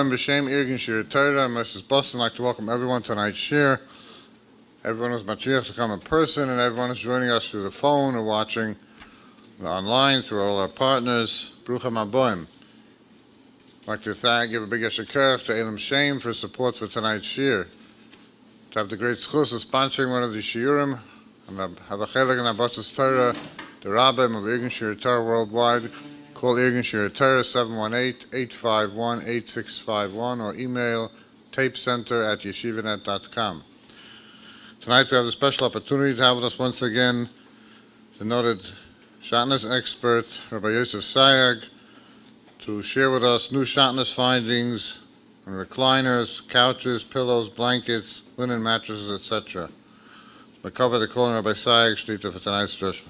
B'Shem Irgin Shir Torah, Mrs. Boston, I'd like to welcome everyone to tonight's shir. Everyone who's Mattresses to come in person, and everyone who's joining us through the phone or watching online through all our partners. Bruchim Haboim. I'd like to give a big yeshikach to Elam Shem for support for tonight's shir. To have the great schus of sponsoring one of the shiurim, and have a chelik in Abbas's Torah, the Rabbim of Irgin Shir Torah worldwide. Call Irgin Shir Torah 718-851-8651 or email tapecenter@yeshivanet.com. Tonight we have a special opportunity to have with us once again the noted Shatnez expert, Rabbi Yosef Sayagh, to share with us new Shatnez findings on recliners, couches, pillows, blankets, linen mattresses, etc. We cover the calling Rabbi Sayagh Shlita for tonight's drasha.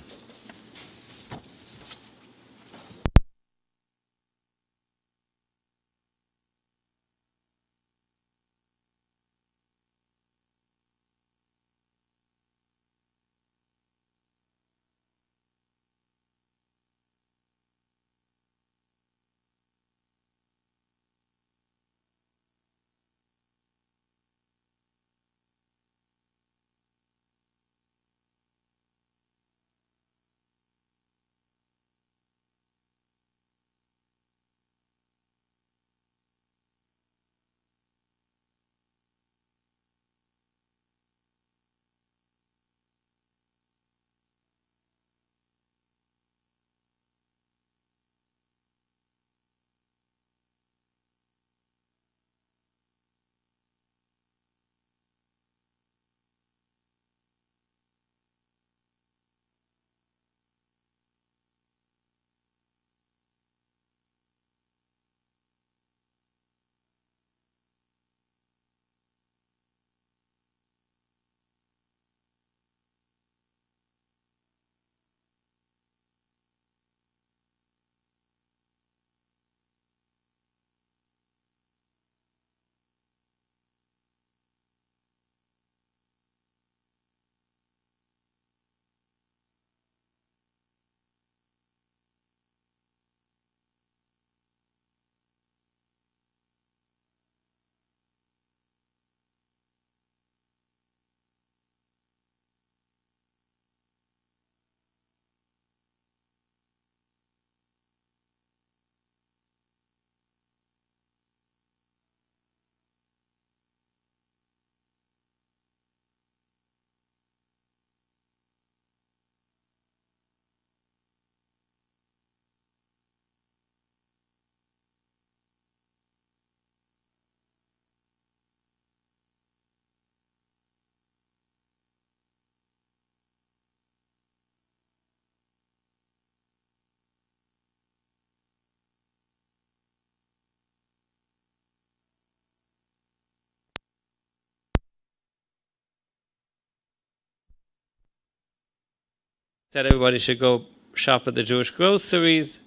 Said everybody should go shop at the Jewish groceries,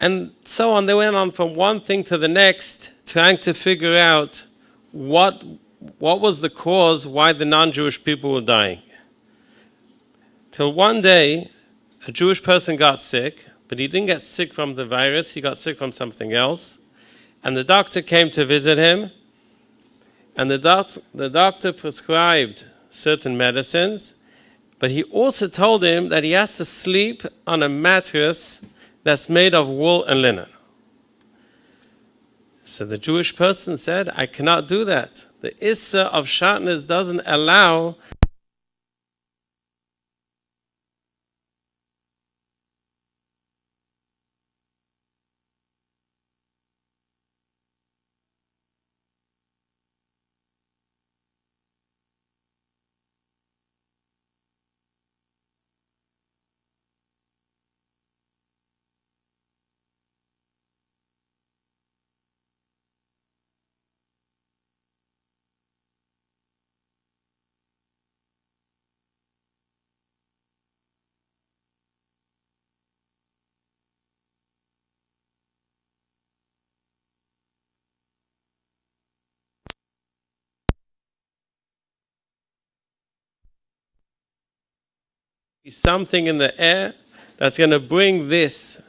and so on. They went on from one thing to the next, trying to figure out what was the cause why the non-Jewish people were dying. Till one day, a Jewish person got sick, but he didn't get sick from the virus, he got sick from something else. And the doctor came to visit him, and the doctor prescribed certain medicines, but he also told him that he has to sleep on a mattress that's made of wool and linen. So the Jewish person said, I cannot do that. The Issa of Shatnez doesn't allow something in the air that's going to bring this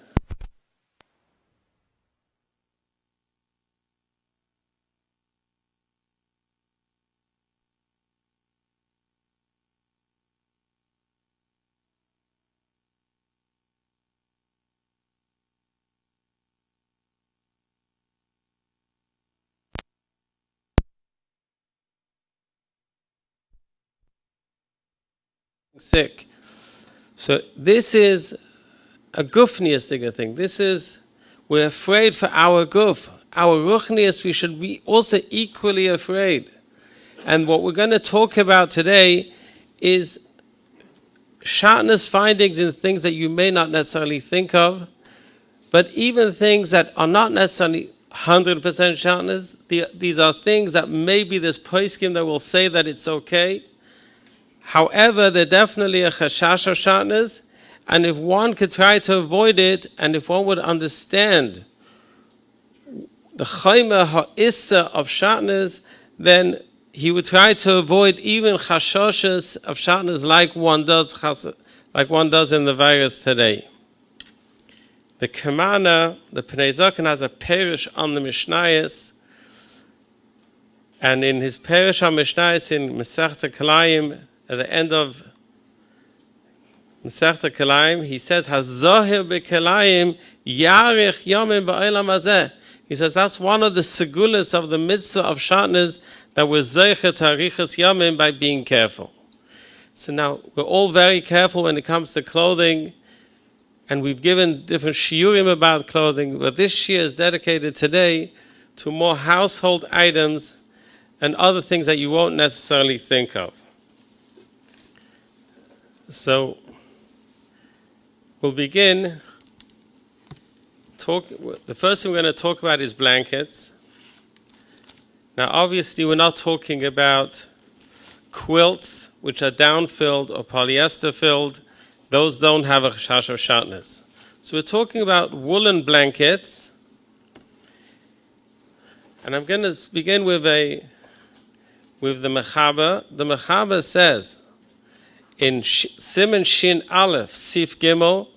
sick. So this is a gufniistic thing. This is, we're afraid for our guf. Our ruchnius, we should be also equally afraid. And what we're going to talk about today is Shatnez findings in things that you may not necessarily think of, but even things that are not necessarily 100% Shatnez. These are things that maybe there's poskim that will say that it's okay. However, they're definitely a chashash of Shatnez, and if one could try to avoid it, and if one would understand the chayma ha'issa of Shatnez, then he would try to avoid even chashoshes of Shatnez like one does in the virus today. The Kamana, the Pnei Zaken, has a perish on the Mishnayos, and in his perish on Mishnayos in Masechta Kalayim, at the end of Masechta Kalayim, he says, "Hazohir beKalayim yarich yomim ba'olam hazeh." He says that's one of the segulas of the mitzvah of Shatnez, that we're zeicher tarichas yomim by being careful. So now we're all very careful when it comes to clothing, and we've given different shiurim about clothing, but this shiur is dedicated today to more household items and other things that you won't necessarily think of. So we'll begin. The first thing we're going to talk about is blankets. Now, obviously, we're not talking about quilts, which are down-filled or polyester-filled. Those don't have a chash of Shatnez. So we're talking about woolen blankets. And I'm going to begin with the Mechaber. The Mechaber says, in Siman Shin Aleph, Sif Gimel,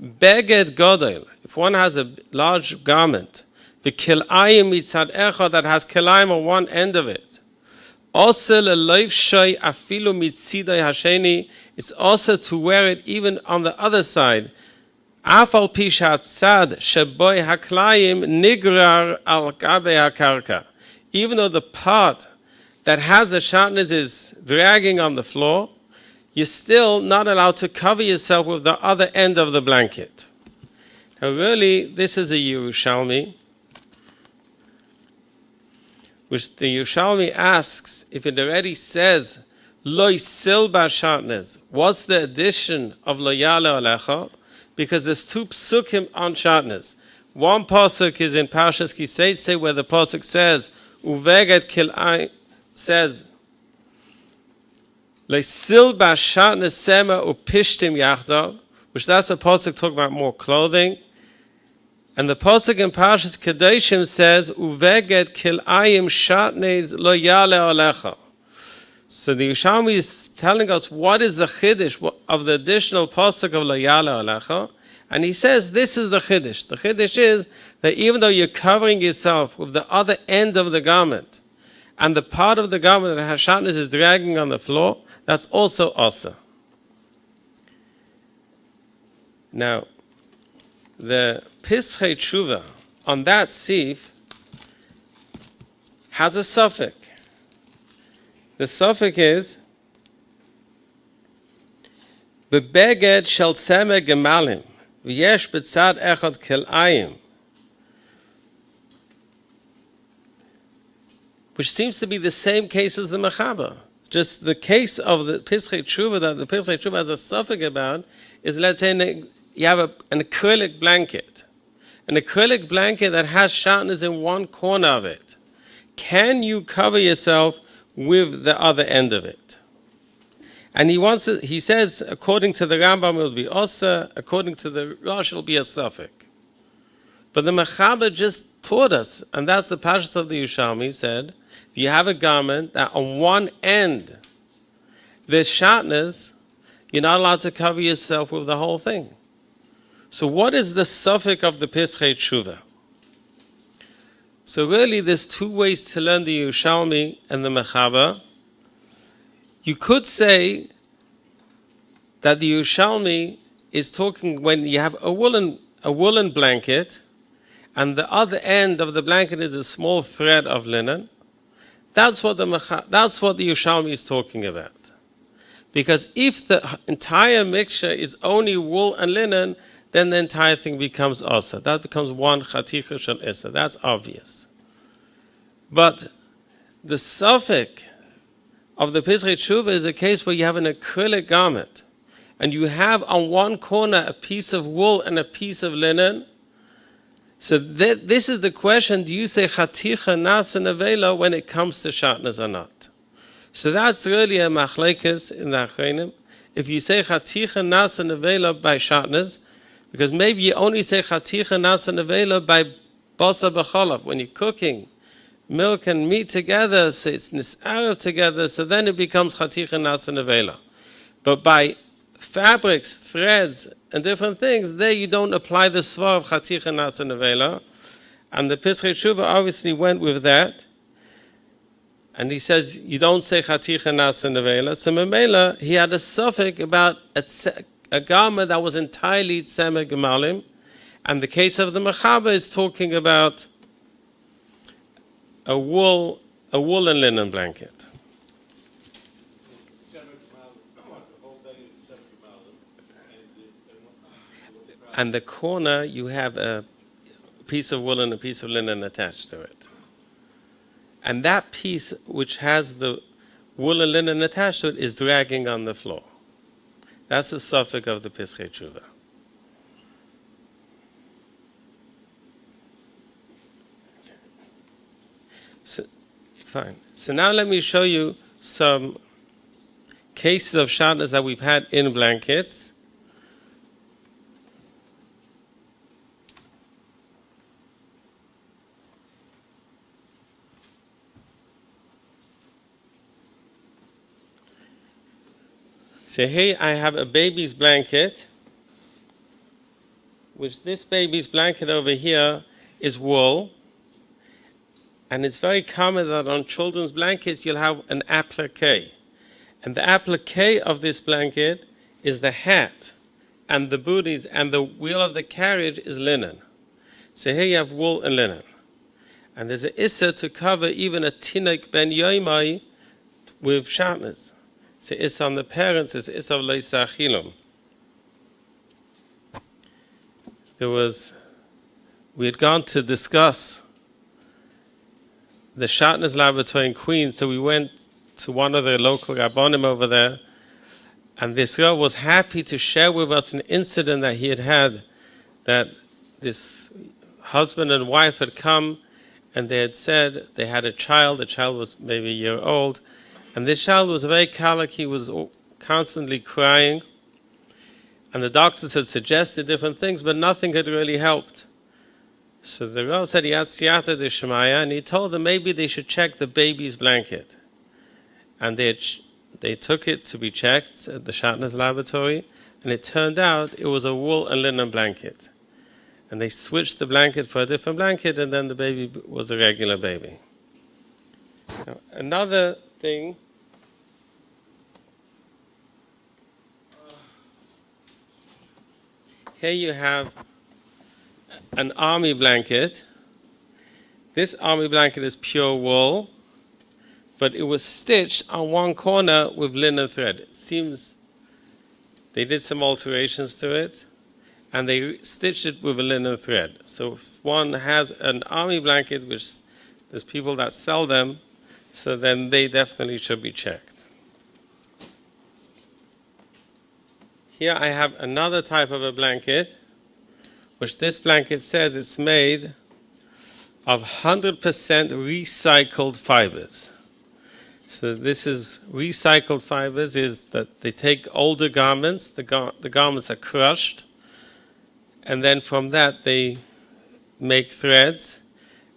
Beged Godel, if one has a large garment, the kilayim mitzad echad that has kilayim on one end of it, also leloif shay afilu mitzidai hasheni, it's also to wear it even on the other side. Afal pishat sad sheboy haklayim nigrar al gabe hakarka, even though the part that has the Shatnez is dragging on the floor, you're still not allowed to cover yourself with the other end of the blanket. Now really, this is a Yerushalmi, which the Yerushalmi asks if it already says, Lo yisil ba Shatnez. What's the addition of Lo yale alecha? Because there's two psukim on Shatnez. One pasuk is in Parshas Kiseitse, where the pasuk says, Uveget kil'ai, says, Leisil ba Shatnez sema upishtim yachdav, which that's a pasuk talking about more clothing. And the pasuk in Parshas Kedoshim says, Uveget kil'ayim Shatnez lo yale alecha. So the Yerushalmi is telling us what is the chiddush of the additional pasuk of lo yale alecha, and he says this is the chiddush. The chiddush is that even though you're covering yourself with the other end of the garment, and the part of the garment that has Shatnez is dragging on the floor, that's also asa. Now, the Pischei Tshuva on that sif has a suffix. The suffix is Bebeged shel tzemeh gemalim v'yesh b'tzad echad kil'ayim, which seems to be the same case as the Mechaber. Just the case of the Pischei Tshuva that the Pischei Tshuva has a suffix about is, let's say you have an acrylic blanket. An acrylic blanket that has Shatnez in one corner of it. Can you cover yourself with the other end of it? And he says, according to the Rambam, it will be Osa, according to the Rosh, it will be a suffix. But the Mechaber just taught us, and that's the Pashas of the Yerushalmi, said, if you have a garment that on one end there's Shatnez, you're not allowed to cover yourself with the whole thing. So what is the suffix of the Pischei Tshuva? So really there's two ways to learn the Yerushalmi and the Mechaber. You could say that the Yerushalmi is talking when you have a woolen blanket, and the other end of the blanket is a small thread of linen. That's what the Yerushalmi is talking about. Because if the entire mixture is only wool and linen, then the entire thing becomes asa. That becomes one chaticha shel asa. That's obvious. But the suffix of the Pesach Tshuva is a case where you have an acrylic garment, and you have on one corner a piece of wool and a piece of linen. So this is the question: do you say chaticha nasa nevela when it comes to Shatnez or not? So that's really a machlekes in the Achronim. If you say chaticha nasa nevela by Shatnez, because maybe you only say chaticha nasa nevela by basa b'chalav when you're cooking milk and meat together, so it's nis'arav together, so then it becomes chaticha nasa nevela. But by fabrics, threads, and different things, there you don't apply the svar of chaticha nasa nevela. And the Pesach Tshuva obviously went with that. And he says, you don't say chaticha nasa nevela. So memela, he had a suffix about a garment that was entirely tzemer gemalim. And the case of the Mechaba is talking about a wool and linen blanket. And the corner, you have a piece of wool and a piece of linen attached to it. And that piece which has the wool and linen attached to it is dragging on the floor. That's the suffix of the Pesach Tshuva. So, fine. So now let me show you some cases of Shatnez that we've had in blankets. So here I have a baby's blanket, which this baby's blanket over here is wool. And it's very common that on children's blankets you'll have an applique. And the applique of this blanket is the hat and the booties, and the wheel of the carriage is linen. So here you have wool and linen. And there's an issa to cover even a tinek ben yoimai with Shatnez. So issa on the parents is issa of leisa achilum. We had gone to discuss the Shatnez laboratory in Queens, so we went to one of the local rabbonim over there, and this girl was happy to share with us an incident that he had, that this husband and wife had come, and they had said they had a child. The child was maybe a year old, and this child was very colic. He was constantly crying, and the doctors had suggested different things, but nothing had really helped. So the Rav said he had siyata d'shmaya, and he told them maybe they should check the baby's blanket. And they took it to be checked at the Shatnez laboratory, and it turned out it was a wool and linen blanket. And they switched the blanket for a different blanket, and then the baby was a regular baby. Now, another thing, here you have an army blanket. This army blanket is pure wool, but it was stitched on one corner with linen thread. It seems they did some alterations to it, and they stitched it with a linen thread. So if one has an army blanket, which there's people that sell them, so then they definitely should be checked. Here I have another type of a blanket, which this blanket says it's made of 100% recycled fibers. So this is recycled fibers, is that they take older garments, the garments are crushed, and then from that they make threads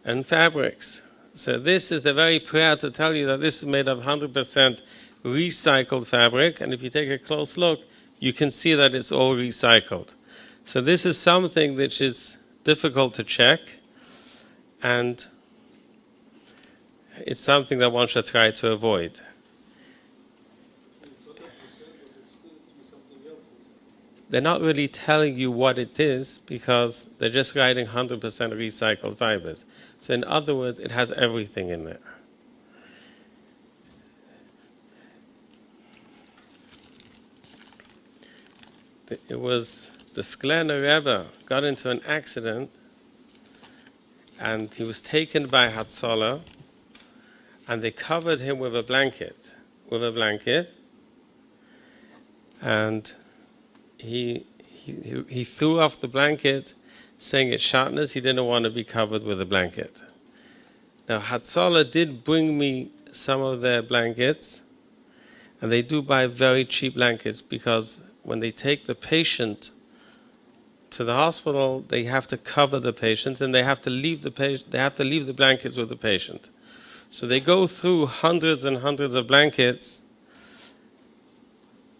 and fabrics. So this is, they're very proud to tell you that this is made of 100% recycled fabric, and if you take a close look, you can see that it's all recycled. So this is something which is difficult to check, and it's something that one should try to avoid. They're not really telling you what it is, because they're just writing 100% recycled fibers. So in other words, it has everything in there. it was the Sklener Rebbe got into an accident, and he was taken by Hatzalah, and they covered him with a blanket, and he threw off the blanket, saying it's Shatnez. He didn't want to be covered with a blanket. Now Hatzalah did bring me some of their blankets, and they do buy very cheap blankets because when they take the patient to the hospital, they have to cover the patient, and they have to leave the patient. They have to leave the blankets with the patient. So they go through hundreds and hundreds of blankets.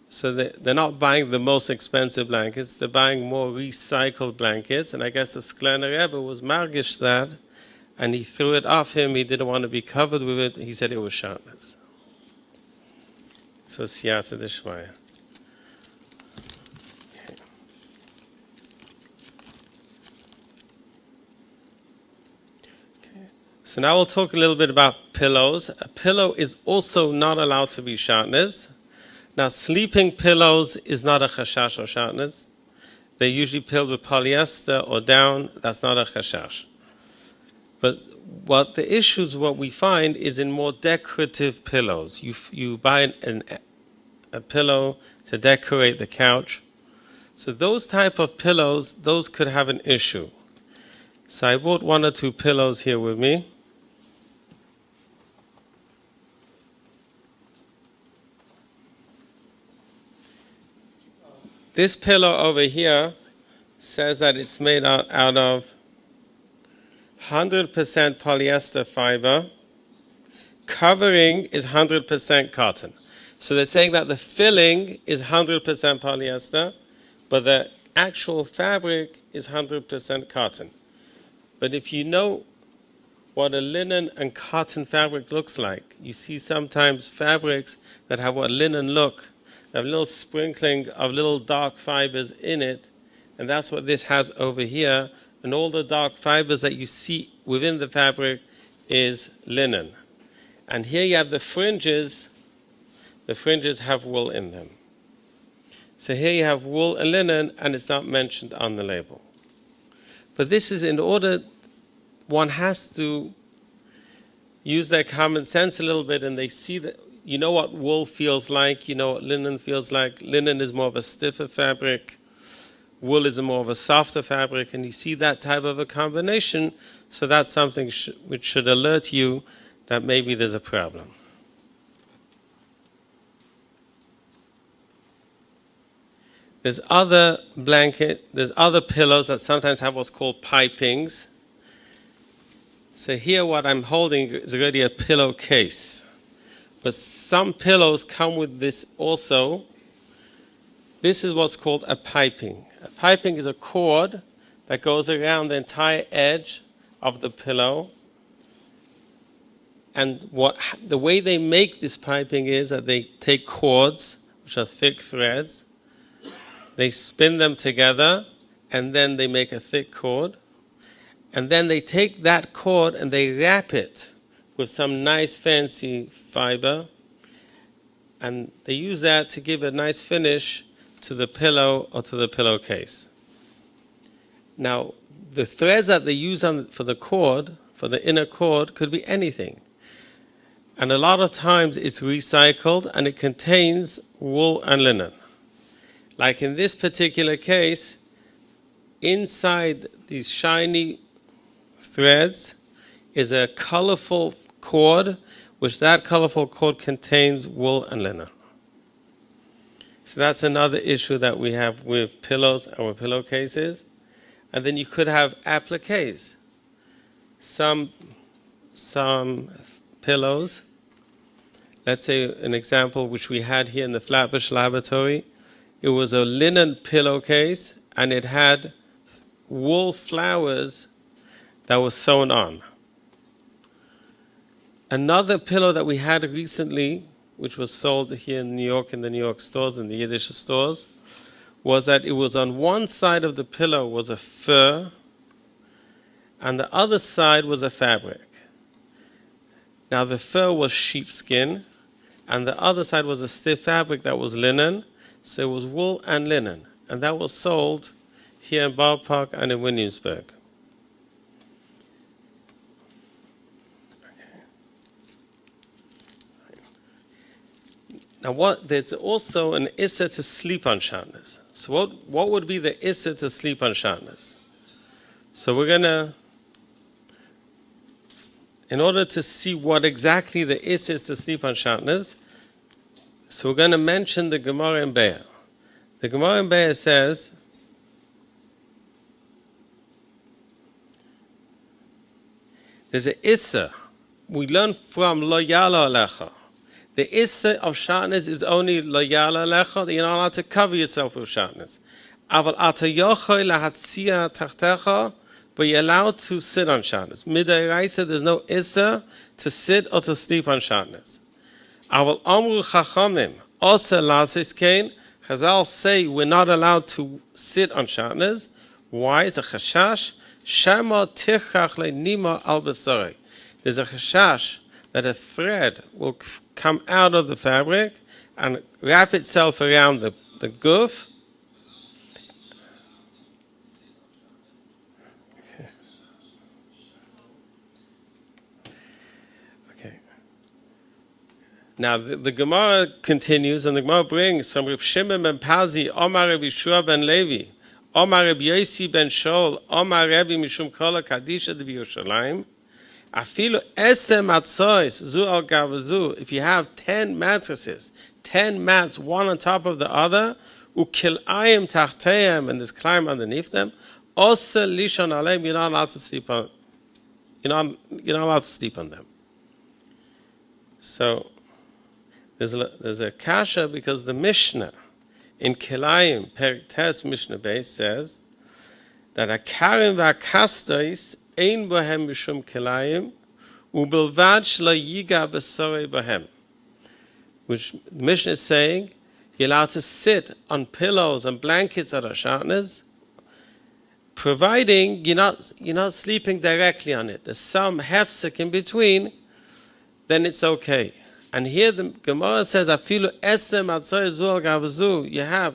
So they're not buying the most expensive blankets. They're buying more recycled blankets. And I guess the Sklener Rebbe was margish that, and he threw it off him. He didn't want to be covered with it. He said it was Sharpness. So siyata d'shmaya. So now we'll talk a little bit about pillows. A pillow is also not allowed to be Shatnez. Now, sleeping pillows is not a chashash or Shatnez. They're usually filled with polyester or down. That's not a chashash. But what the issues, what we find, is in more decorative pillows. You buy a pillow to decorate the couch. So those type of pillows, those could have an issue. So I brought one or two pillows here with me. This pillow over here says that it's made out of 100% polyester fiber. Covering is 100% cotton. So they're saying that the filling is 100% polyester, but the actual fabric is 100% cotton. But if you know what a linen and cotton fabric looks like, you see sometimes fabrics that have what linen look, have a little sprinkling of little dark fibers in it, and that's what this has over here. And all the dark fibers that you see within the fabric is linen. And here you have the fringes. The fringes have wool in them. So here you have wool and linen, and it's not mentioned on the label. But this is in order, one has to use their common sense a little bit, and they see that, you know what wool feels like, you know what linen feels like. Linen is more of a stiffer fabric. Wool is more of a softer fabric, and you see that type of a combination, so that's something which should alert you that maybe there's a problem. There's other pillows that sometimes have what's called pipings. So here what I'm holding is already a pillowcase. But some pillows come with this also. This is what's called a piping. A piping is a cord that goes around the entire edge of the pillow. And the way they make this piping is that they take cords, which are thick threads, they spin them together, and then they make a thick cord. And then they take that cord and they wrap it with some nice fancy fiber, and they use that to give a nice finish to the pillow or to the pillowcase. Now, the threads that they use for the cord, for the inner cord, could be anything. And a lot of times it's recycled, and it contains wool and linen. Like in this particular case, inside these shiny threads is a colorful cord, which that colorful cord contains wool and linen. So that's another issue that we have with pillows and with pillowcases. And then you could have appliques. Some pillows, let's say an example which we had here in the Flatbush laboratory, it was a linen pillowcase, and it had wool flowers that was sewn on. Another pillow that we had recently, which was sold here in New York, in the New York stores, in the Yiddish stores, was that it was on one side of the pillow was a fur, and the other side was a fabric. Now the fur was sheepskin, and the other side was a stiff fabric that was linen, so it was wool and linen. and that was sold here in Borough Park and in Williamsburg. Now, there's also an issa to sleep on Shatnez. So what would be the issa to sleep on Shatnez? So we're going to, in order to see what exactly the issa is to sleep on Shatnez, so we're going to mention the Gemara in Be'er. The Gemara in Be'er says, there's an issa. We learn from Lo Yala Alecha. The issa of Shatnez is only Lo Yala Alecha, that you're not allowed to cover yourself with Shatnez. Aval ata yochoi lahatzia tachtecha, but you're allowed to sit on Shatnez. Mid'oraisa, there's no issa to sit or to sleep on Shatnez. Aval amru chachamim, osa lasis kain, Chazal say we're not allowed to sit on Shatnez. Why? It's a chashash. Shema tichach le'nima al basari. There's a chashash that a thread will come out of the fabric and wrap itself around the guf. Okay. Now the Gemara continues, and the Gemara brings from Reb Shimon ben Pazi, Omar Reb Yeshua ben Levi, Omar Reb Yosi ben Shaul, Omar Rebbe Mishum Kola Kadisha de Yerushalayim. Afilu esem matzois zu al gavazu. If you have 10 mattresses, 10 mats, one on top of the other, ukilayim tachteim, and there's climb underneath them, osa lishon aleim, you're not allowed to sleep on. You're not allowed to sleep on them. So there's a kasha because the Mishnah in Kilayim Perik Tes Mishnah Beis says that a karim v'akastois ein bohem mishum kilayim ubelvad shlo yiga b'sorei bohem, which the Mishnah is saying you're allowed to sit on pillows and blankets that are Shatnez, providing you're not sleeping directly on it. There's some hefsek in between, then it's okay. And here the Gemara says, "Afilu esem atzoy zual gavazu." You have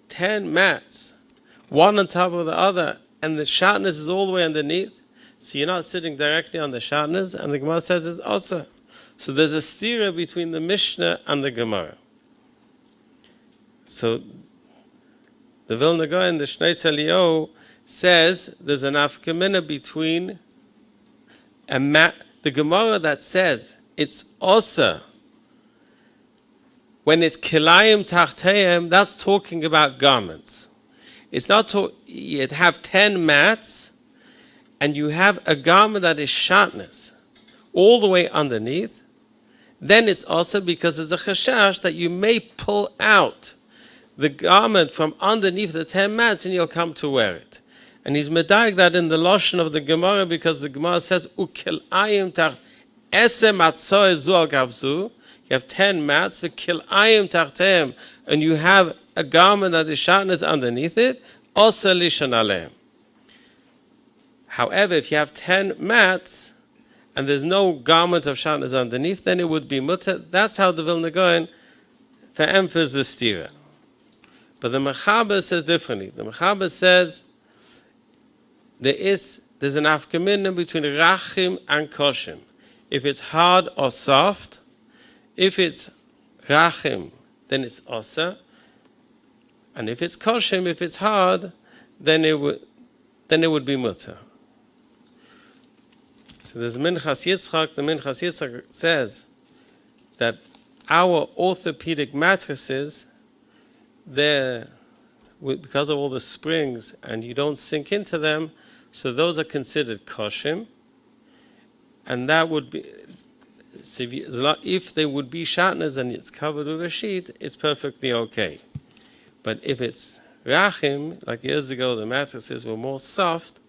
10 mats, one on top of the other, and the Shatnez is all the way underneath. So you're not sitting directly on the Shatnez, and the Gemara says it's also. So there's a stira between the Mishnah and the Gemara. So the Vilna Gaon, the Shneis Eliyahu, says there's an afkamina between the Gemara that says it's also when it's kilayim tachteim, that's talking about garments. It's not you'd have 10 mats, and you have a garment that is Shatnez all the way underneath. Then it's also because there's a chashash that you may pull out the garment from underneath the 10 mats and you'll come to wear it. And he's medaik that in the lashon of the Gemara, because the Gemara says ukilayim tach esem atzoy zual gavzu. You have 10 mats, v'kilayim tachteim, and you have a garment that is Shatnez underneath it, also lishon aleim. However, if you have 10 mats and there's no garment of Shatnez underneath, then it would be mutter. That's how the Vilna Gaon emphasizes the stira. But the Mechaber says differently. The Mechaber says there's an afkaminah between rachim and koshim. If it's hard or soft, if it's rachim, then it's osa, and if it's koshim, if it's hard, then it would be mutter. So there's Minchas Yitzchak. The Minchas Yitzchak says that our orthopedic mattresses, because of all the springs, and you don't sink into them, so those are considered koshim, and that would be. So if they would be Shatnez and it's covered with a sheet, it's perfectly okay. But if it's rachim, like years ago the mattresses were more soft,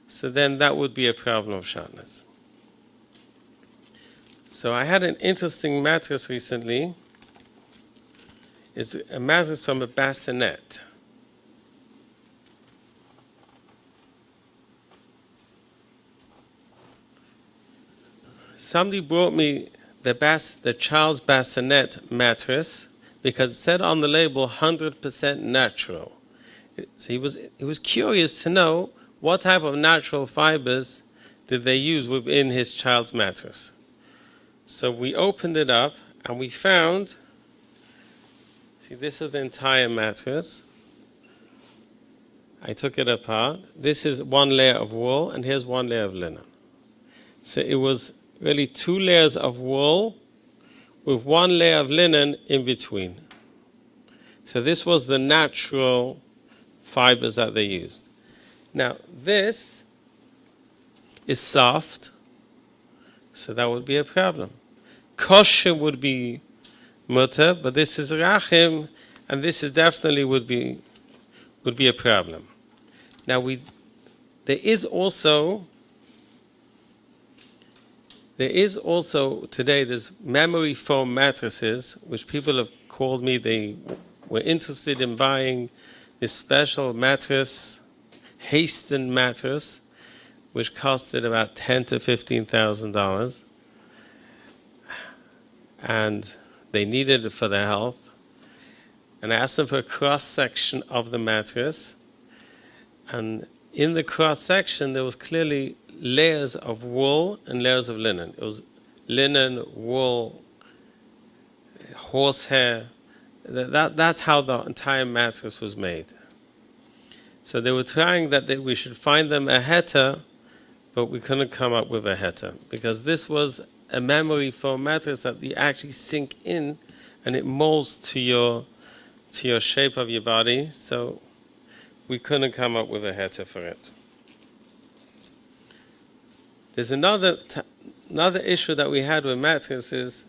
so then that would be a problem of Shatnez. So I had an interesting mattress recently. It's a mattress from a Bassinet. Somebody brought me the Charles Bassinet mattress because it said on the label 100% natural. So he was curious to know what type of natural fibers did they use within his child's mattress. So we opened it up and we found, see, this is the entire mattress. I took it apart. This is one layer of wool and here's one layer of linen. So it was really 2 layers of wool with 1 layer of linen in between. So this was the natural fibers that they used. Now this is soft, so that would be a problem. Kosher would be mutter, but this is rachim, and this is definitely would be a problem. Now there is also today there's memory foam mattresses, which people have called me. They were interested in buying this special mattress, Hasten mattress, which costed about $10,000 to $15,000, and they needed it for their health. And I asked them for a cross section of the mattress, and in the cross section there was clearly layers of wool and layers of linen. It was linen, wool, horsehair. That's how the entire mattress was made. So they were trying that we should find them a heter, but we couldn't come up with a heter because this was a memory foam mattress that you actually sink in and it molds to your shape of your body. So we couldn't come up with a heter for it. There's another issue that we had with mattresses.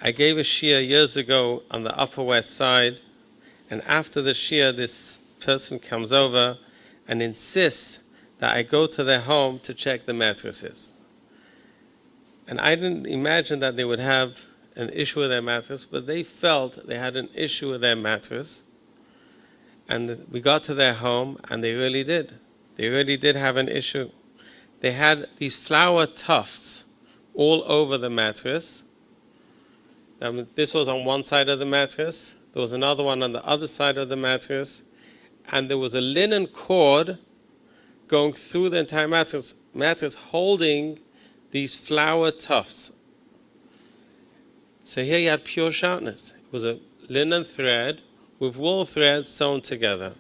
I gave a shiur years ago on the Upper West Side, and after the shiur, this person comes over and insists that I go to their home to check the mattresses. And I didn't imagine that they would have an issue with their mattress, but they felt they had an issue with their mattress. And we got to their home, and they really did. They really did have an issue. They had these flower tufts all over the mattress. This was on one side of the mattress. There was another one on the other side of the mattress. And there was a linen cord going through the entire mattress holding these flower tufts. So here you had pure sharpness. It was a linen thread with wool threads sewn together.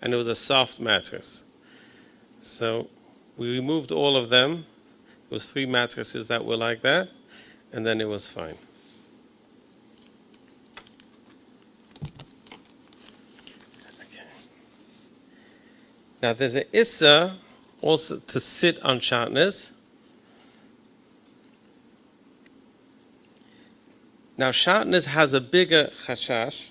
And it was a soft mattress. So we removed all of them. It was 3 mattresses that were like that. And then it was fine. Now there's an issa also to sit on Shatnez. Now Shatnez has a bigger chashash.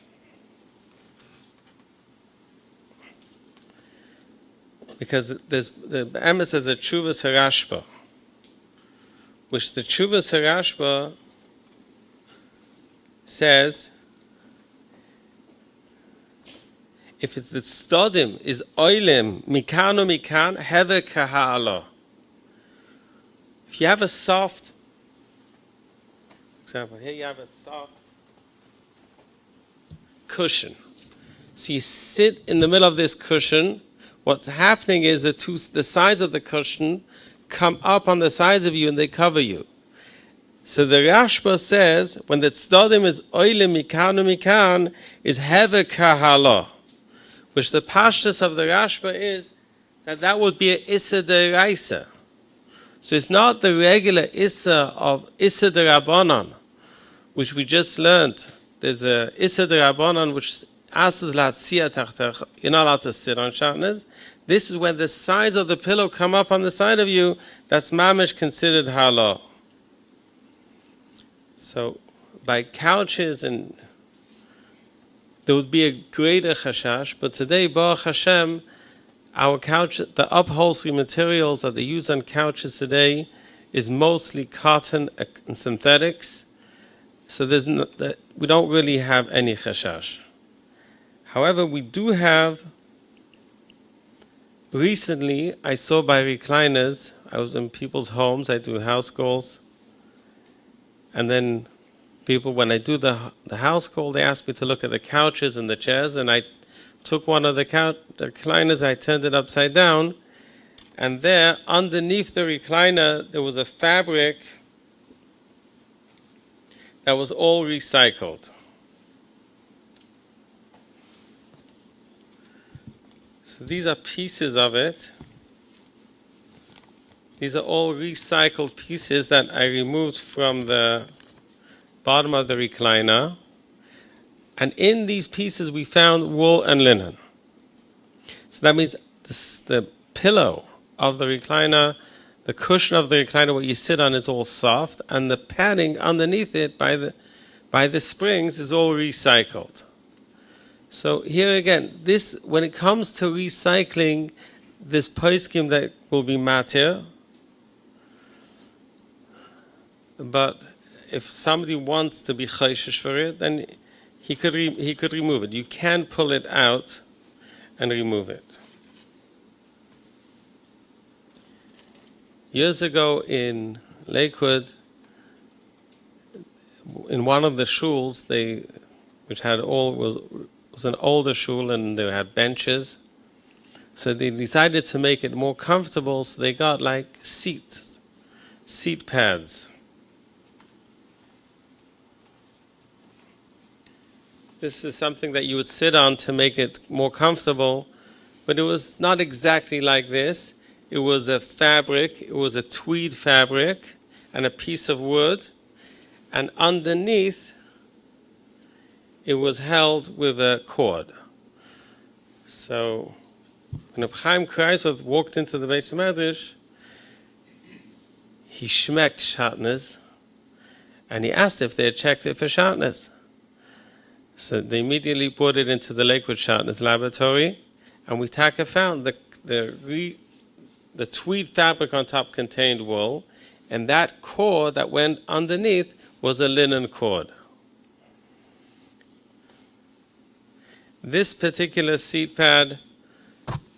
Because the emes is a tshuvas harashba, which the tshuvas harashba says, if it's the tzodim is oilim mikan or mikan hever kaha'ala. If you have a soft, example, here you have a soft cushion. So you sit in the middle of this cushion. What's happening is the sides of the cushion come up on the sides of you and they cover you. So the Rashba says, when the tzodim is oilim mikan or mikan, is hever kaha'ala. Which the pashtus of the Rashba is that would be a issa deraisa. So it's not the regular issa of issa derabanan, which we just learned. There's a issa derabanan which asks latzia tachtach. You're not allowed to sit on Shatnez. This is when the sides of the pillow come up on the side of you. That's mamish considered halal. So by couches and there would be a greater chashash, but today, Baruch Hashem, our couch, the upholstery materials that they use on couches today is mostly cotton and synthetics. So we don't really have any chashash. However, we do have, recently I saw by recliners, I was in people's homes, I do house calls, and then People, when I do the house call, they ask me to look at the couches and the chairs, and I took one of the recliners, I turned it upside down, and there, underneath the recliner, there was a fabric that was all recycled. So these are pieces of it. These are all recycled pieces that I removed from the bottom of the recliner. And in these pieces we found wool and linen. So that means the pillow of the recliner, the cushion of the recliner, what you sit on, is all soft, and the padding underneath it by the springs is all recycled. So here again, this, when it comes to recycling, this poskim that will be matir, but if somebody wants to be chayshish for it, then he could remove it. You can pull it out and remove it. Years ago in Lakewood, in one of the shuls, which had was an older shul, and they had benches, so they decided to make it more comfortable. So they got like seat pads. This is something that you would sit on to make it more comfortable, but it was not exactly like this. It was a fabric, it was a tweed fabric and a piece of wood, and underneath it was held with a cord. So when Chaim Kreisler walked into the Beis Medrash, he schmecked Shatnez, and he asked if they had checked it for Shatnez. So they immediately brought it into the Lakewood Shatnez laboratory, and we found the tweed fabric on top contained wool, and that cord that went underneath was a linen cord. This particular seat pad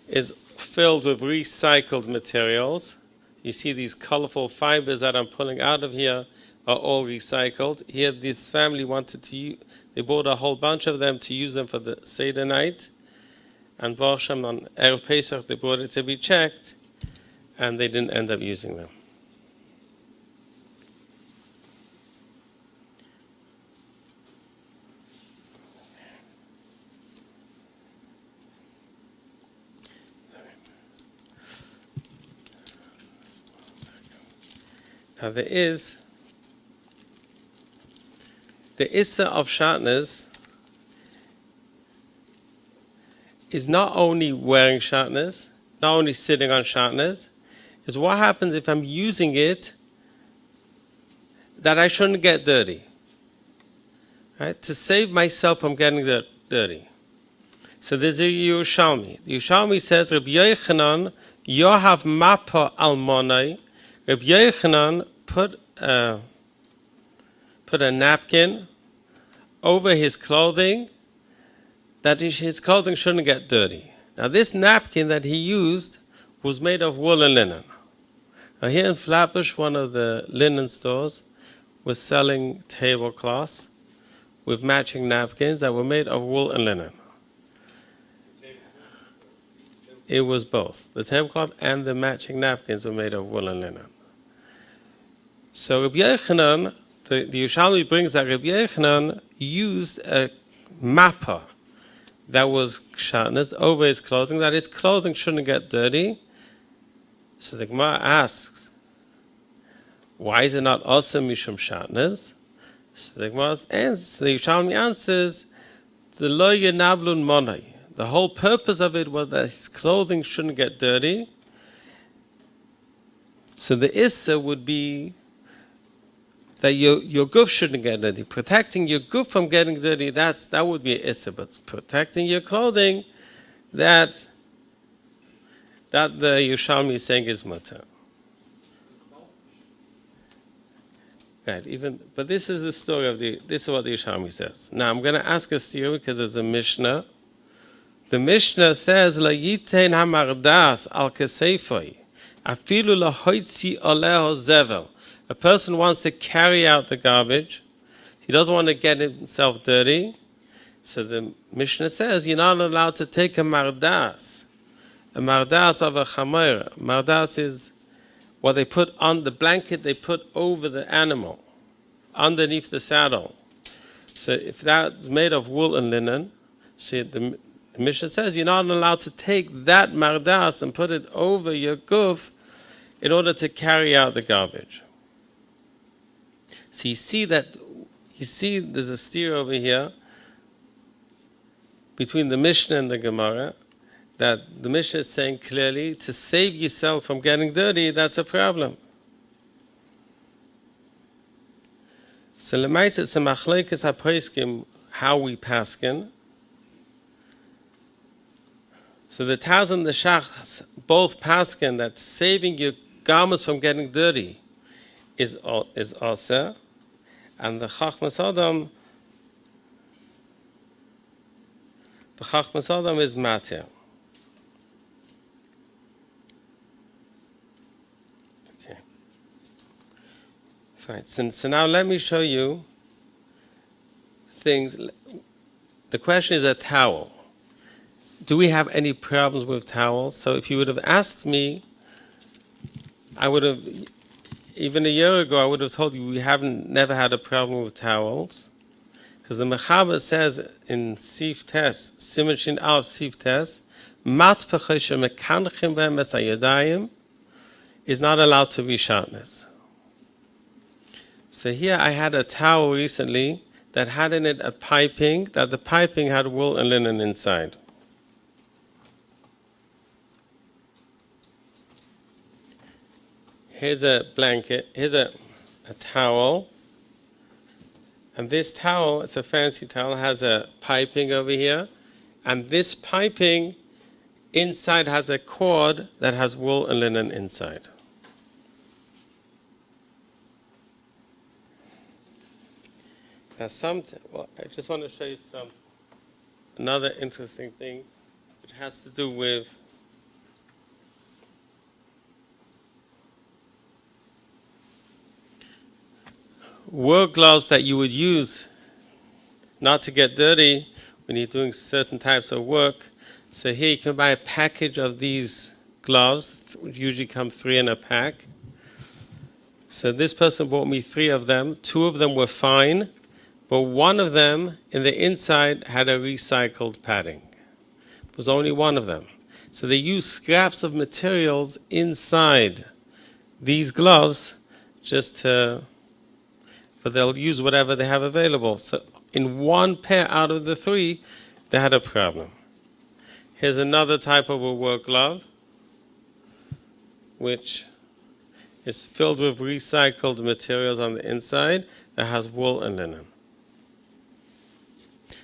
is filled with recycled materials. You see these colorful fibers that I'm pulling out of here are all recycled. Here this family they bought a whole bunch of them to use them for the Seder night. And Baruch Hashem, on Erev Pesach, they brought it to be checked, and they didn't end up using them. Now there is the Issa of Shatnez is not only wearing Shatnez, not only sitting on Shatnez, is what happens if I'm using it that I shouldn't get dirty. Right? To save myself from getting dirty. So there's a Yerushalmi. The Yerushalmi says, Rabbi Yochanan, Yohav Mapa Almonai. Rabbi Yochanan put a napkin over his clothing, that his clothing shouldn't get dirty. Now this napkin that he used was made of wool and linen. Now here in Flatbush, one of the linen stores was selling tablecloths with matching napkins that were made of wool and linen. It was both. The tablecloth and the matching napkins were made of wool and linen. So Rabbi Yochanan, the Yerushalmi brings that Rabbi Yochanan used a mappa that was Shatnez over his clothing, that his clothing shouldn't get dirty. So the Gemara asks, why is it not also Mishum Shatnez? So the Gemara answers, the Yerushalmi answers, the lo yenablun monai. The whole purpose of it was that his clothing shouldn't get dirty. So the Issa would be that your goof shouldn't get dirty. Protecting your goof from getting dirty, that would be an Issa. But protecting your clothing, that the Yerushalmi is saying is mutter. Right, but this is the story of this is what the Yerushalmi says. Now I'm going to ask a theory because there's a Mishnah. The Mishnah says, La yitein hamardas al kesefoi, afilu lahoitzi oleho zevel. A person wants to carry out the garbage. He doesn't want to get himself dirty. So the Mishnah says you're not allowed to take a mardas of a chamer. Mardas is what they put on the blanket they put over the animal, underneath the saddle. So if that's made of wool and linen, so the Mishnah says you're not allowed to take that mardas and put it over your guf in order to carry out the garbage. So you see there's a steer over here between the Mishnah and the Gemara, that the Mishnah is saying clearly, to save yourself from getting dirty, that's a problem. So l'maisa it's a machlekes haposkim how we paskin. So the Taz and the Shach both paskin that saving your garments from getting dirty is aser, and the Chachmas Adam is matir. Okay. Fine. So now let me show you things. The question is a towel. Do we have any problems with towels? So if you would have asked me, I would have, even a year ago, I would have told you we never had a problem with towels. Because the Mechaber says in Sif Tes, Siman Shin Av Sif Tes, Matpeche shemekanchim behem es hayadayim is not allowed to be Shatnez. So here I had a towel recently that had in it a piping, that the piping had wool and linen inside. Here's a blanket, here's a towel. And this towel, it's a fancy towel, has a piping over here. And this piping inside has a cord that has wool and linen inside. Now I just want to show you another interesting thing which has to do with work gloves that you would use not to get dirty when you're doing certain types of work. So here you can buy a package of these gloves, which usually come 3 in a pack. So this person bought me 3 of them. 2 of them were fine, but one of them in the inside had a recycled padding. It was only one of them. So they use scraps of materials inside these gloves but they'll use whatever they have available. So in one pair out of the 3, they had a problem. Here's another type of a work glove, which is filled with recycled materials on the inside that has wool and linen.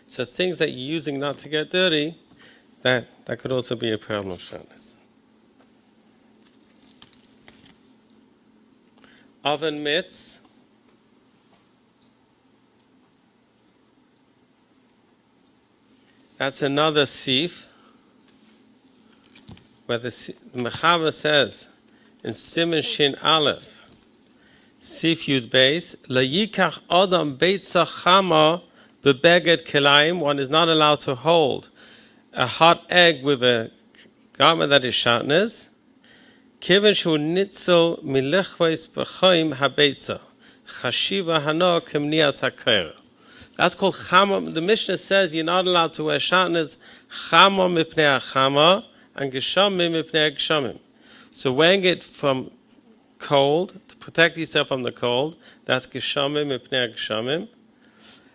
So things that you're using not to get dirty, that could also be a problem of Shatnez. Oven mitts. That's another sif, where the Mechaber says in Siman Shin Aleph, Sif Yud Beis, Layikach Adam Beitza Chama Bebeged Kelaim. One is not allowed to hold a hot egg with a garment that is Shatnez. Kiven Shu Nitzel Milechveis B'chaim HaBeitza Chashiva Hano Kemnias HaKer. That's called chama. The Mishnah says you're not allowed to wear shatnez chama mipnei chama and geshamim mipnei geshamim. So wearing it from cold, to protect yourself from the cold, that's geshamim mipnei geshamim.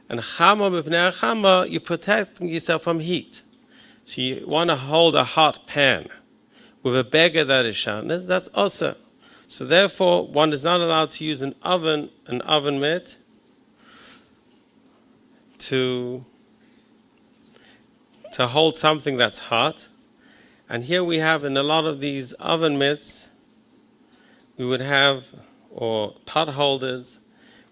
And chama mipnei chama, you're protecting yourself from heat. So you want to hold a hot pan with a beggar that is shatnez, that's also. So therefore, one is not allowed to use an oven mitt, to hold something that's hot. And here we have in a lot of these oven mitts, we would have, or pot holders,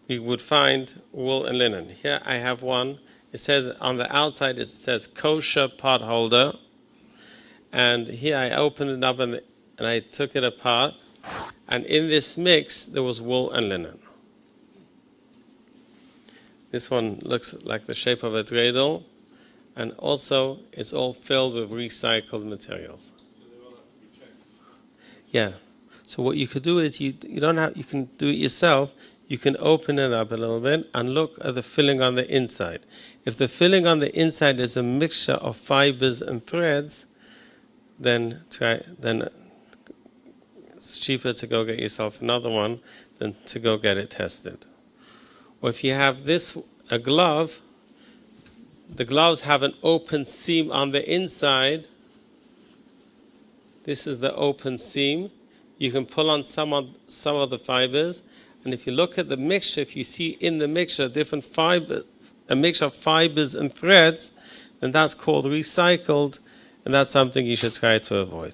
we would find wool and linen. Here I have one. It says on the outside, it says kosher pot holder. And here I opened it up and I took it apart. And in this mix, there was wool and linen. This one looks like the shape of a dreidel, and also it's all filled with recycled materials. So they all have to be checked. Yeah. So what you could do is you don't have, you can do it yourself. You can open it up a little bit and look at the filling on the inside. If the filling on the inside is a mixture of fibers and threads, then it's cheaper to go get yourself another one than to go get it tested. Or if you have a glove, the gloves have an open seam on the inside. This is the open seam. You can pull on some of the fibers, and if you look at the mixture, if you see in the mixture different fiber, a mixture of fibers and threads, then that's called recycled, and that's something you should try to avoid.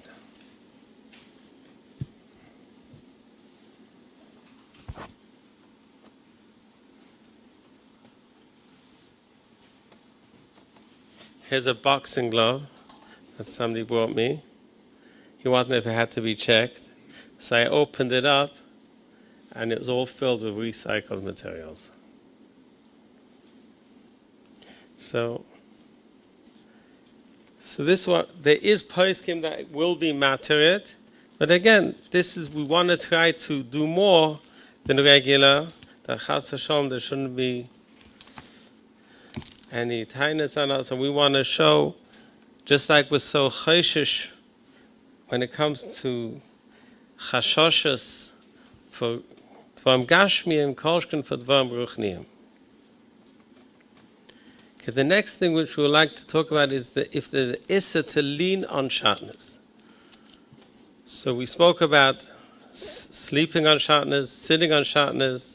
Here's a boxing glove that somebody brought me. He wanted if it had to be checked. So I opened it up, and it was all filled with recycled materials. So this one, there is poskim that will be materit, but again, we want to try to do more than regular. That chas v'shalom, there shouldn't be any tightness on us, and we want to show, just like we're so chayshish when it comes to chashoshes for dvarim gashmiyim, kolshkin for dvarim ruchniyim. Okay, the next thing which we would like to talk about is if there's an issa to lean on Shatnez. So we spoke about sleeping on Shatnez, sitting on Shatnez.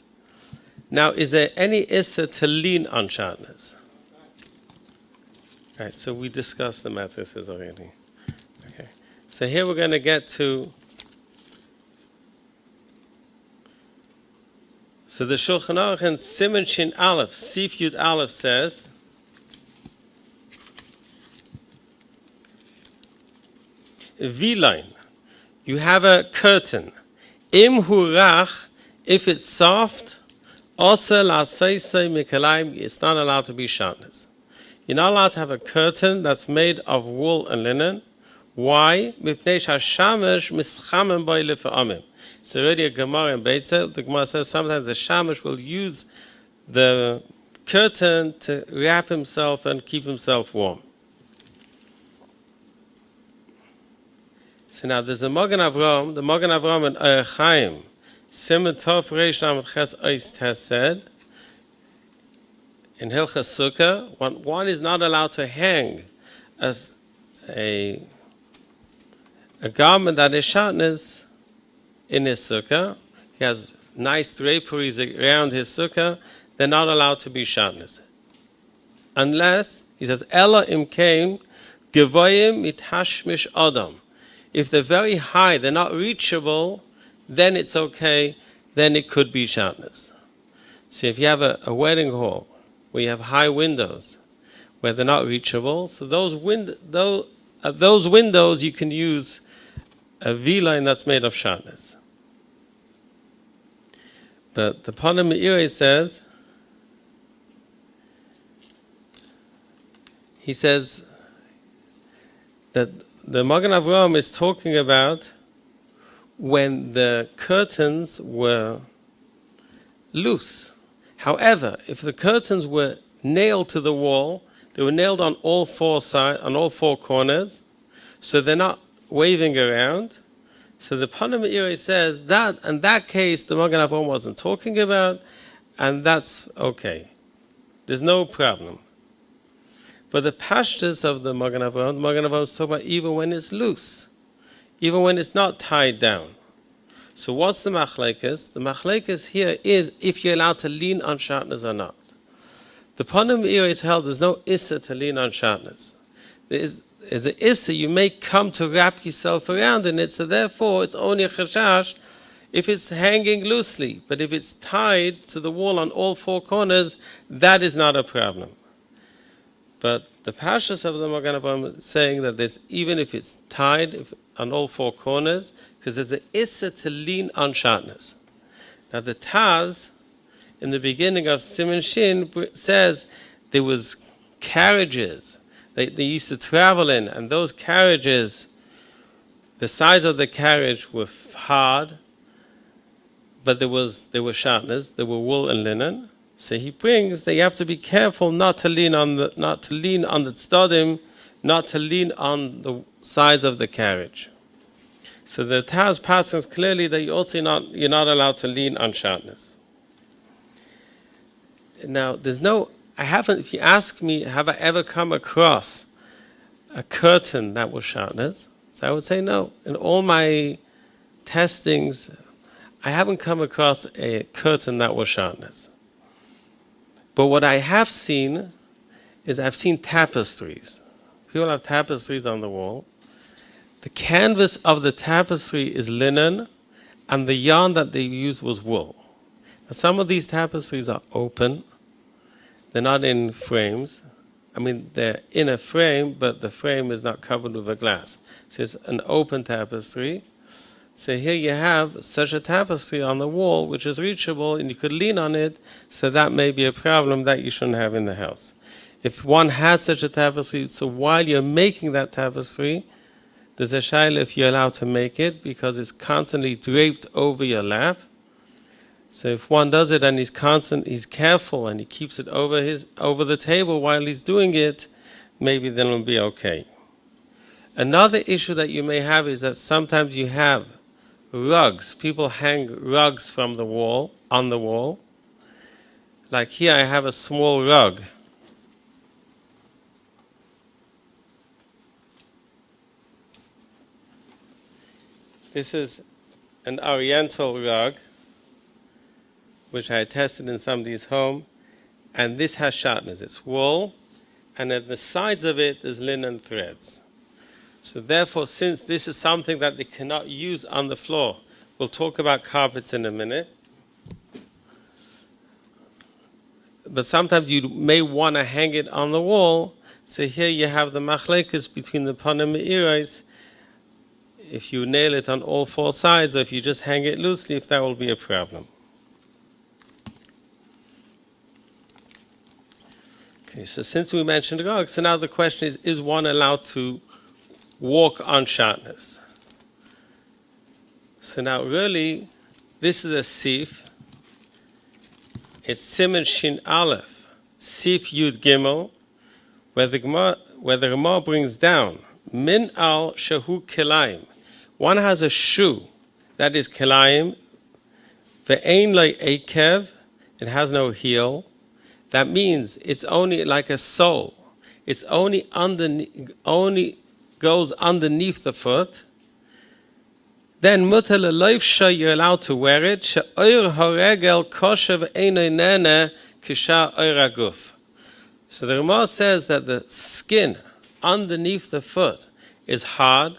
Now, is there any issa to lean on Shatnez? Right, so we discussed the mattresses already. Okay, so here we're going to get to. So the Shulchan Aruch in Siman Shin Aleph, Sif Yud Aleph says, V-line, you have a curtain. Im hurach, if it's soft, also la seisei mikalayim, it's not allowed to be Shatnez. You're not allowed to have a curtain that's made of wool and linen. Why? Mipnei shashamesh mischamem boi lefa'amim. It's already a Gemara in Beitza. The Gemara says sometimes the shamash will use the curtain to wrap himself and keep himself warm. So now there's a Magen Avraham, the Magen Avraham in Orach Chaim, Siman Tov Reish Lamed Ches Ois Tes said, in Hilchas Sukkah, one is not allowed to hang as a garment that is Shatnez in his Sukkah. He has nice draperies around his Sukkah. They're not allowed to be Shatnez. Unless, he says, Ella imkein gevoyim mitashmish adam. If they're very high, they're not reachable, then it's okay, then it could be Shatnez. See, if you have a wedding hall where you have high windows, where they're not reachable, so those windows you can use a V-line that's made of Shatnez. But the Panim Meirei says, he says that the Magen Avraham is talking about when the curtains were loose. However, if the curtains were nailed to the wall, they were nailed on all four sides, on all four corners, so they're not waving around. So the Panim Meirei says that in that case the Magen Avraham wasn't talking about, and that's okay. There's no problem. But the pashtus of the Magen Avraham is talking about even when it's loose, even when it's not tied down. So what's the machlekes? The machlekes here is if you're allowed to lean on Shatnez or not. The Panim Meirei is held there's no issa to lean on Shatnez. There's an issa, you may come to wrap yourself around in it, so therefore it's only a chashash if it's hanging loosely. But if it's tied to the wall on all four corners, that is not a problem. But the pashas of the Magen Avraham is saying that there's, even if it's tied on all four corners, because there's an issa to lean on Shatnez. Now the Taz in the beginning of Siman Shin says there was carriages they used to travel in, and those carriages, the size of the carriage were hard, but there were Shatnez, there were wool and linen. So he brings that you have to be careful not to lean on the tzadim, not to lean on the size of the carriage. So the Taz passes clearly that you're not allowed to lean on Shatnez. Now, if you ask me, have I ever come across a curtain that was Shatnez? So I would say no. In all my testings, I haven't come across a curtain that was Shatnez. But what I have seen is I've seen tapestries. People have tapestries on the wall. The canvas of the tapestry is linen, and the yarn that they used was wool. Now, some of these tapestries are open. They're not in frames. I mean, they're in a frame, but the frame is not covered with a glass. So it's an open tapestry. So here you have such a tapestry on the wall, which is reachable, and you could lean on it, so that may be a problem that you shouldn't have in the house. If one had such a tapestry, so while you're making that tapestry, there's a shaila if you're allowed to make it, because it's constantly draped over your lap. So if one does it and he's careful and he keeps it over the table while he's doing it, maybe then it'll be okay. Another issue that you may have is that sometimes you have rugs. People hang rugs from the wall, on the wall. Like here I have a small rug. This is an Oriental rug, which I tested in somebody's home, and this has Shatnez. It's wool, and at the sides of it is linen threads. So therefore, since this is something that they cannot use on the floor, we'll talk about carpets in a minute. But sometimes you may want to hang it on the wall. So here you have the machlekes between the panim me'irais. If you nail it on all four sides, or if you just hang it loosely, if that will be a problem. Okay, so since we mentioned rugs, so now the question is one allowed to walk on Shatnez? So now really, this is a sif. It's Siman Shin Aleph, Sif Yud Gimel, where the Gemara brings down, Min al Shahu Kilayim. One has a shoe that is Kilayim, Ve'ein Lei Ekev, it has no heel. That means it's only like a sole. It's only goes underneath the foot. Then mutar leloifsha, you're allowed to wear it. She'oir haregel kosher ve'eino nene kisha oir haguf. So the Gemara says that the skin underneath the foot is hard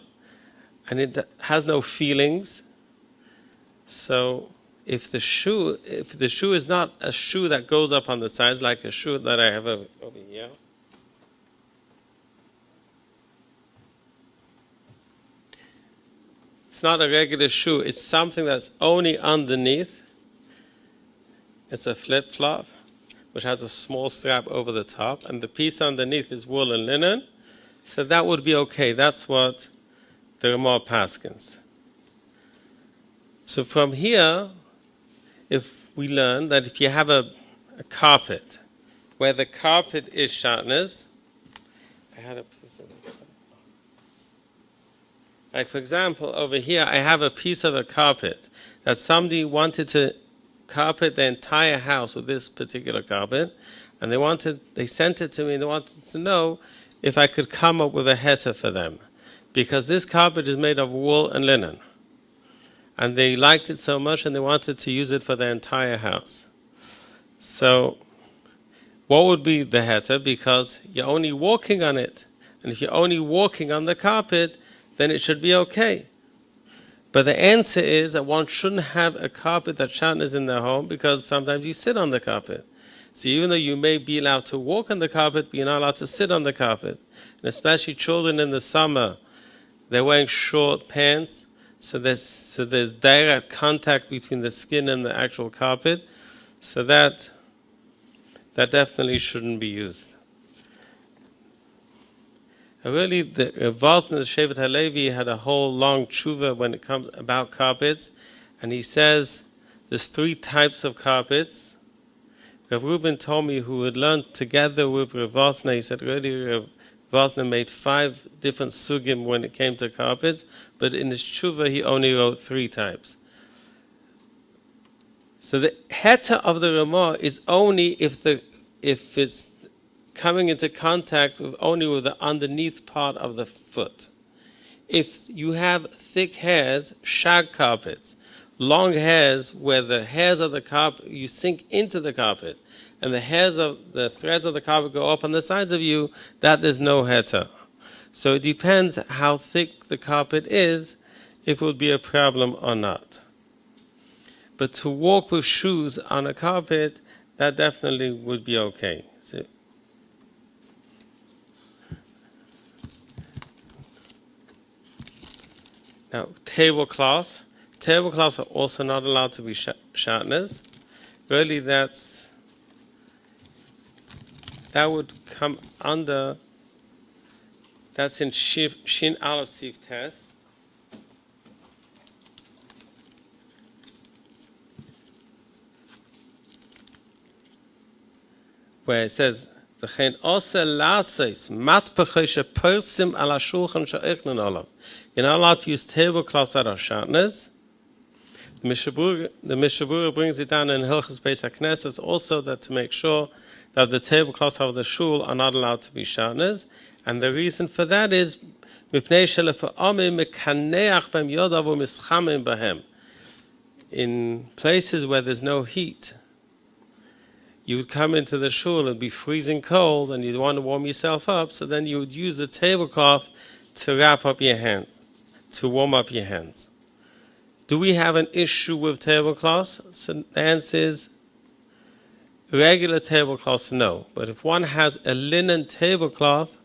and it has no feelings. So if the shoe is not a shoe that goes up on the sides, like a shoe that I have over here, it's not a regular shoe, it's something that's only underneath. It's a flip-flop, which has a small strap over the top, and the piece underneath is wool and linen, so that would be okay. That's what the Gemara paskins. So from here, if we learn that if you have a carpet, where the carpet is Shatnez, I had a piece of it. Like for example, over here, I have a piece of a carpet that somebody wanted to carpet the entire house with this particular carpet, and they sent it to me, and they wanted to know if I could come up with a heter for them, because this carpet is made of wool and linen, and they liked it so much, and they wanted to use it for the entire house. So, what would be the heter? Because you're only walking on it, and if you're only walking on the carpet, then it should be okay. But the answer is that one shouldn't have a carpet that Shatnez in their home, because sometimes you sit on the carpet. So even though you may be allowed to walk on the carpet, but you're not allowed to sit on the carpet. And especially children in the summer, they're wearing short pants, so there's direct contact between the skin and the actual carpet. So that definitely shouldn't be used. Really, the Bassinet Shevet HaLevi had a whole long tshuva when it comes about carpets, and he says there's 3 types of carpets. Rav Reuben told me, who had learned together with Rav Bassinet, he said really Rav Bassinet made 5 different sugim when it came to carpets, but in his tshuva he only wrote 3 types. So the heta of the Ramah is only if it's coming into contact only with the underneath part of the foot. If you have thick hairs, shag carpets, long hairs where the hairs of the carpet, you sink into the carpet, and the threads of the carpet go up on the sides of you, that there's no heta. So it depends how thick the carpet is, if it would be a problem or not. But to walk with shoes on a carpet, that definitely would be okay. See? Now, tablecloths. Tablecloths are also not allowed to be Shatnez. Really, that would come under, that's in Shin Aleph Sif Tes. Where it says, "V'chein osa laseis matpechei shepersim ala shulchan she'echnon olav." You're not allowed to use tablecloths that are Shatnez. The Mishabura brings it down in Hilchos Beis HaKnesses also that to make sure that the tablecloths of the shul are not allowed to be Shatnez. And the reason for that is mipnei shelefa'amim mekaneach b'hem yodav u'mischamim b'hem. In places where there's no heat, you would come into the shul and be freezing cold and you'd want to warm yourself up, so then you would use the tablecloth to wrap up your hands, to warm up your hands. Do we have an issue with tablecloths? So the answer is regular tablecloths, no. But if one has a linen tablecloth,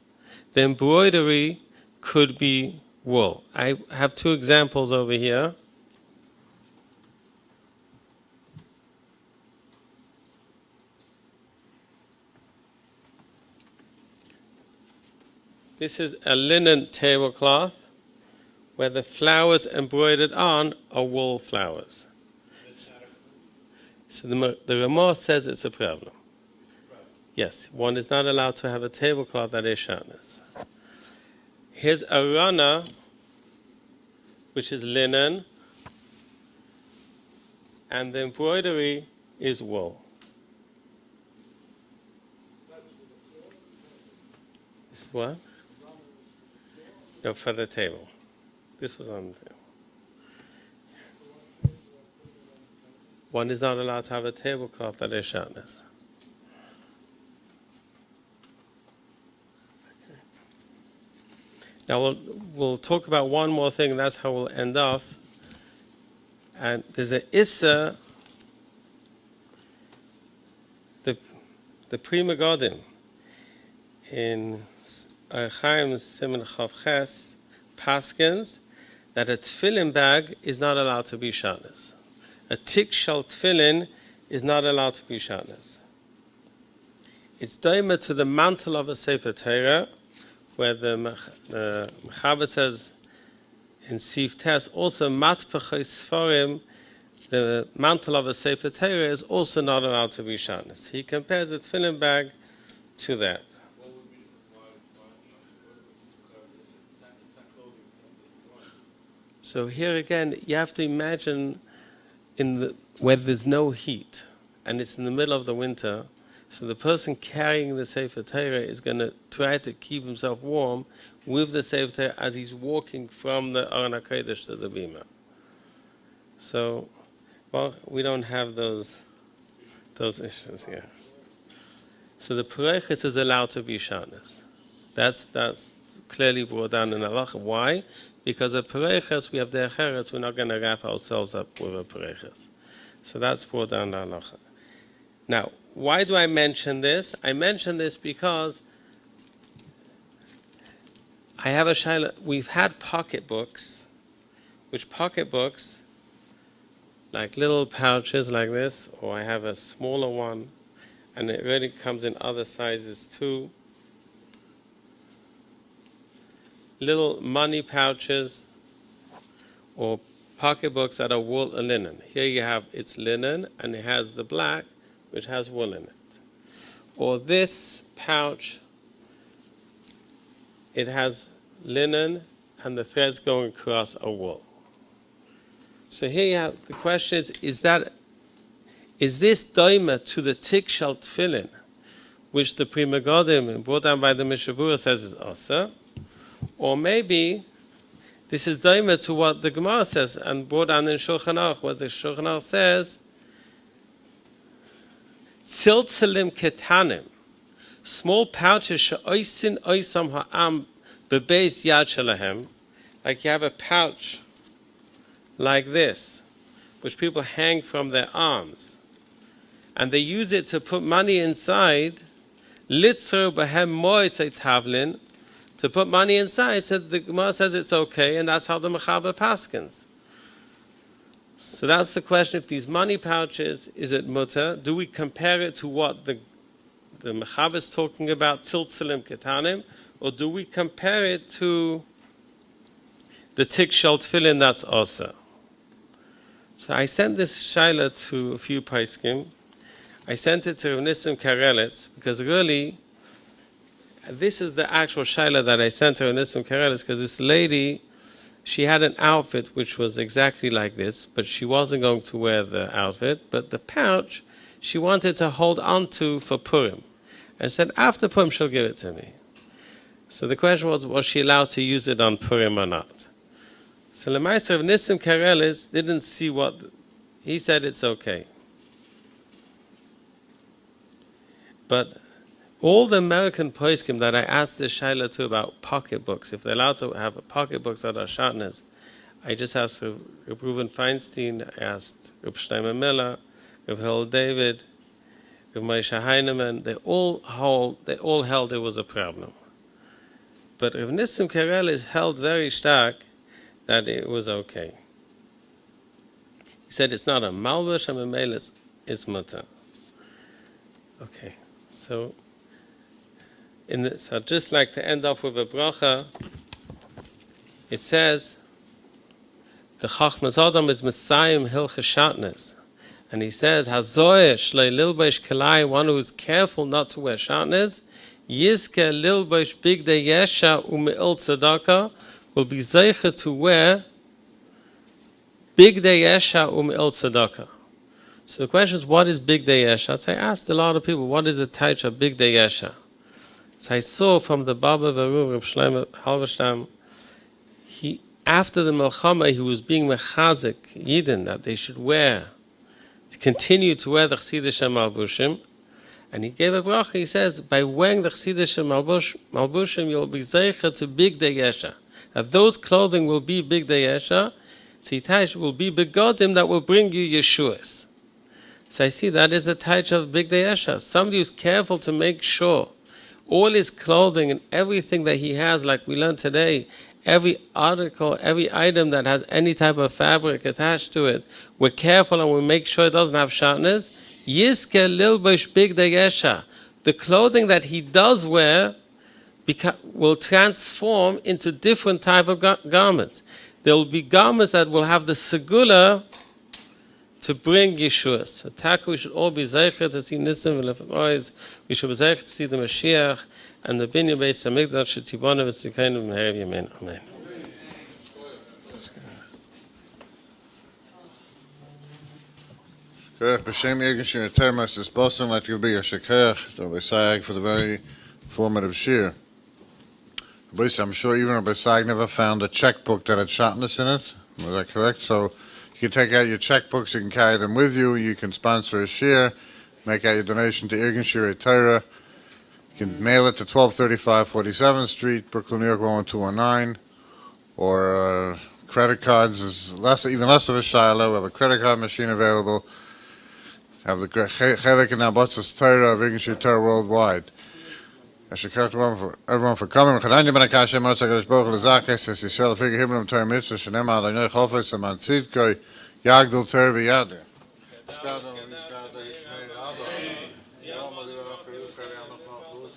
the embroidery could be wool. I have 2 examples over here. This is a linen tablecloth where the flowers embroidered on are wool flowers. So the Ramah says it's a problem. Yes, one is not allowed to have a tablecloth that is Shatnez. Here's a rana, which is linen, and the embroidery is wool. This is what? No, for the table. This was on the table. One is not allowed to have a tablecloth that is Shatnez. Okay. Now we'll talk about one more thing, and that's how we'll end off. And there's an Issa, the Pri Megadim in Chaim's Siman Chav Ches paskins that a tefillin bag is not allowed to be Shatnez. A tik shel tefillin is not allowed to be Shatnez. It's doima to the mantle of a Sefer Torah, where the Mechaber says in Sif Tes, also matpechei sforim, the mantle of a Sefer Torah is also not allowed to be Shatnez. He compares a tefillin bag to that. So here again, you have to imagine where there's no heat, and it's in the middle of the winter, so the person carrying the Sefer Torah is going to try to keep himself warm with the Sefer Torah as he's walking from the Aron HaKodesh to the Bima. So, well, we don't have those issues here. So the Pereches is allowed to be Shatnez. That's clearly brought down in halacha. Why? Because at Pereches we have the Echeres, we're not going to wrap ourselves up with a Pereches. So that's brought down in halacha. Now, why do I mention this? I mention this because I have a shaila. We've had pocketbooks, which pocketbooks like little pouches like this, or I have a smaller one, and it really comes in other sizes too. Little money pouches or pocketbooks that are wool or linen. Here you have it's linen and it has the black, which has wool in it. Or this pouch, it has linen and the threads going across a wool. So here you have, the question is this doima to the tikshal tefillin, which the Pri Megadim brought down by the Mishabura says is asa, or maybe this is doima to what the Gemara says and brought down in Shulchan Aruch, what the Shulchan Aruch says, tziltzelim ketanim, small pouches she'oisin oisam ha'am bebeis yad shelahem, like you have a pouch like this, which people hang from their arms, and they use it to put money inside, litzer behem moisei tavlin, to put money inside. So the Gemara says it's okay, and that's how the Mechaber paskins. So that's the question: if these money pouches, is it mutter? Do we compare it to what the Mechaber is talking about, tziltzelim ketanim, or do we compare it to the tikshal tefillin that's also? So I sent this shaila to a few paiskim. I sent it to Rav Nissim Karelis because really, this is the actual shaila that I sent to Rav Nissim Karelis, because this lady, she had an outfit which was exactly like this, but she wasn't going to wear the outfit, but the pouch she wanted to hold on to for Purim. And said after Purim she'll give it to me. So the question was she allowed to use it on Purim or not? So the Meister of Nissim Karelis didn't see what, he said it's okay. But all the American poskim that I asked this shaila to about pocketbooks, if they're allowed to have pocketbooks that are Shatnez, I just asked Reb Reuven Feinstein, I asked Reb Shlomo Miller, Reb Hillel David, Reb Moshe Heinemann, they all held there was a problem. But Rav Nissim Karelis held very stark that it was okay. He said it's not a malbush, and a male, it's mutter. Okay, so I'd just like to end off with a bracha. It says, the Chachmas Adam is Messiah Hilcha Shatnez. And he says, Hazoyer shlei lilbeish kelai, one who is careful not to wear Shatnez, Yizke lilbeish bigdei yesha u'me'il tzedakah, will be zeicha to wear bigdei yesha u'me'il tzedakah. So the question is, what is bigdei yesha? So I asked a lot of people, what is the type of bigdei yesha? So I saw from the Baba Varu, Reb Shlomo Halberstam, after the Melchama, he was being mechazik Yidden, that they should wear, to continue to wear the Chsidish Malbushim. And he gave a bracha, he says, by wearing the Chsidish Malbushim, you'll be zeicha to bigdei yesha. That those clothing will be bigdei yesha, tzitash will be begodim that will bring you Yeshuas. So I see that is a type of bigdei yesha. Somebody who's careful to make sure all his clothing and everything that he has, like we learned today, every article, every item that has any type of fabric attached to it, we're careful and we make sure it doesn't have sharpness. Yizke lilbosh bigdei yesha. The clothing that he does wear will transform into different type of garments. There will be garments that will have the segula to bring Yeshua. So we should all be zeicher to see Nisim and Lefanois. We should be zeicher to see the Mashiach and the Binyan Beis Hamikdash Shetibona v'Tzikainu v'Meherev Yamin. Amen. B'Shem Yegin Shir Termas is Boston, like to be a Shekach, Rabbi Sayagh, for the very informative shir. I'm sure even Rabbi Sayagh never found a checkbook that had Shatnez in it. Was that correct? So you can take out your checkbooks, you can carry them with you, you can sponsor a shir, make out your donation to Irgun Shirei Torah. You can mail it to 1235 47th Street, Brooklyn, New York, 11219, or credit cards is even less of a shiloh. We have a credit card machine available. Have the Chelik and Nabotz's Torah of Irgun Shirei Torah worldwide. I should thank everyone for coming. Chadanya ben Akash, Moshe Kadosh Baruch Hu L'Zakes, Es Yisrael Figure Himmelum Torah Mitzvah, Shenem Adonai Chofetz, Aman Tzidkoi, Yagdul Ter v'Yadir. Skadol v'Skadol Yishmei Ado. Yom Adu V'Acharu Sari Anoch Malchus